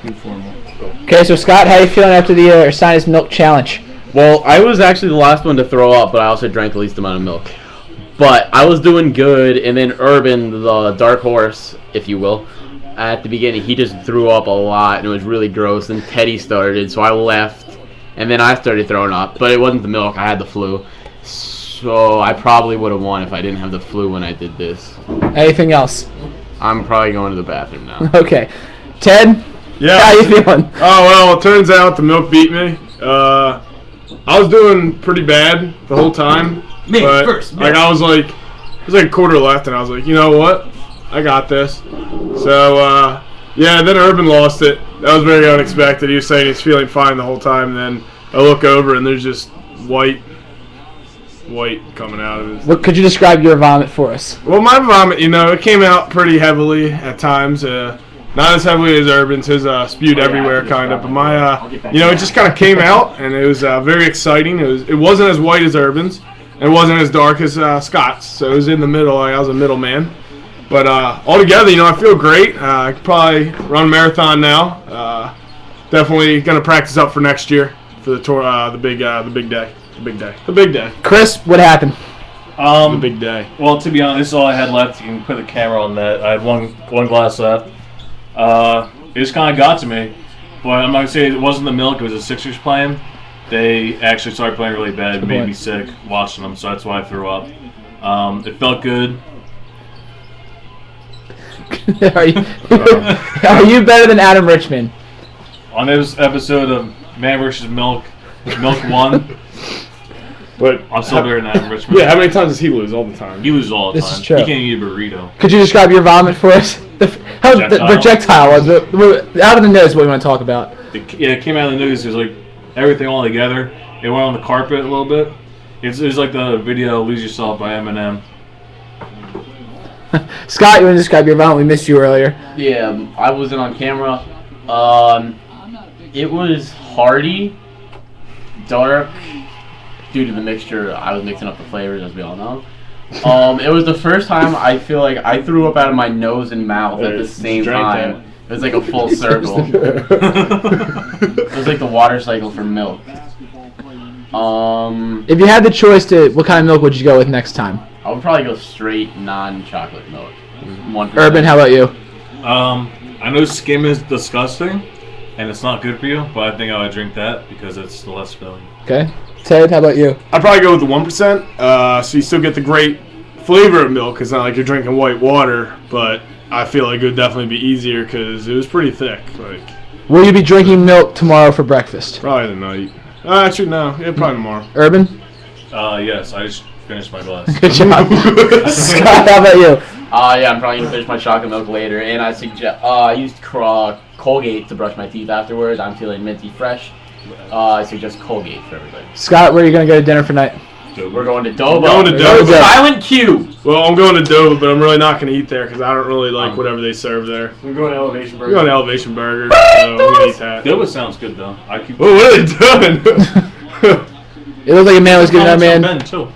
Informal. Okay, so Scott, how you feeling after the Ursinus milk challenge? Well, I was actually the last one to throw up, but I also drank the least amount of milk. But I was doing good, and then Urban, the dark horse, if you will, at the beginning, he just threw up a lot, and it was really gross. And Teddy started, so I left, and then I started throwing up. But it wasn't the milk; I had the flu. So I probably would have won if I didn't have the flu when I did this. Anything else? I'm probably going to the bathroom now. Okay. Ted, Yeah. how you feeling? Oh, well, it turns out the milk beat me. I was doing pretty bad the whole time. Me but, first. Like, it was like a quarter left, and I was like, you know what? I got this. So, yeah, then Urban lost it. That was very unexpected. He was saying he's feeling fine the whole time, and then I look over, and there's just white coming out of his. What could you describe your vomit for us? Well, my vomit, it came out pretty heavily at times. Not as heavily as Urban's. His spewed everywhere, kind of. But my, it just kind of came out, and it was very exciting. It wasn't as white as Urban's. It wasn't as dark as Scott's. So it was in the middle. I was a middleman. But altogether, I feel great. I could probably run a marathon now. Definitely going to practice up for next year for the tour, the big day. The big day. Chris, what happened? The big day. Well, to be honest, this is all I had left. You can put the camera on that. I had one glass left. It just kind of got to me. But I'm not going to say it wasn't the milk. It was the Sixers playing. They actually started playing really bad. It made me sick watching them, so that's why I threw up. It felt good. Are you better than Adam Richman? On this episode of Man vs. Milk, Milk won. But I'm still better than Adam Richman. Yeah, how many times does he lose all the time? He loses all the This time. is true. He can't eat a burrito. Could you describe your vomit for us? How the projectile was. Out of the nose, what we want to talk about. It came out of the news. It was like everything all together. It went on the carpet a little bit. It was like the video "Lose Yourself" by Eminem. Scott, you want to describe your vomit? We missed you earlier. Yeah, I wasn't on camera. It was hearty, dark, due to the mixture. I was mixing up the flavors, as we all know. It was the first time I feel like I threw up out of my nose and mouth at the same time. It was like a full circle. It was like the water cycle for milk. If you had the choice to, what kind of milk would you go with next time? I would probably go straight non-chocolate milk. 1%. Urban, how about you? I know skim is disgusting, and it's not good for you, but I think I would drink that because it's the less filling. Okay. Ted, how about you? I'd probably go with the 1%. So you still get the great flavor of milk. It's not like you're drinking white water, but I feel like it would definitely be easier because it was pretty thick. Will you be drinking milk tomorrow for breakfast? Probably tonight. Actually, no. Yeah, probably tomorrow. Urban? Yes, I just finished my glass. Good job. Scott, how about you? Yeah, I'm probably gonna finish my chocolate milk later, and I suggest I used Colgate to brush my teeth afterwards. I'm feeling minty fresh. I suggest Colgate for everybody. Scott, where are you going to go to dinner for night? We're going to Doba. Going to Doba. Silent Q. Well, I'm going to Doba, but I'm really not going to eat there because I don't really like whatever they serve there. We're going to Elevation We're Burger. going to Elevation Burger, so I'm going to eat that. Doba sounds good though. Whoa, what are they doing? It looked like a man was giving that man. Ben too.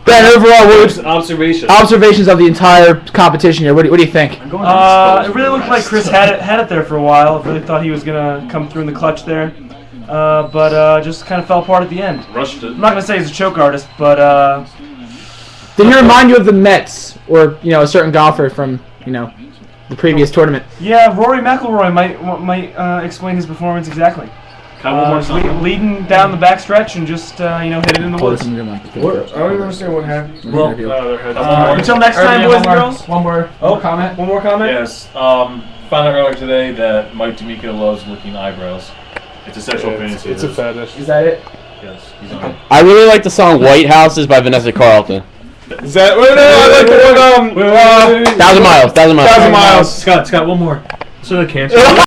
Ben, overall, observations of the entire competition here. What do you think? It really looked like Chris had it there for a while. I really thought he was gonna come through in the clutch there, but just kind of fell apart at the end. Rushed it. I'm not gonna say he's a choke artist, but Did he remind you of the Mets or a certain golfer from the previous tournament? yeah, Rory McIlroy might explain his performance exactly. Leading down the backstretch and just hit it in the woods. I don't even understand what happened. Well, Until next time, boys and girls. One more comment. One more comment. yes. Found out earlier today that Mike D'Amico loves licking eyebrows. It's a sexual fantasy. It's a fetish. Is that it? Yes, he's on it. I really like the song "White Houses" by Vanessa Carlton. Is that? Wait, no, I like the one. 1,000 miles. 1,000 miles. 1,000 miles. Scott, one more. So the cancer.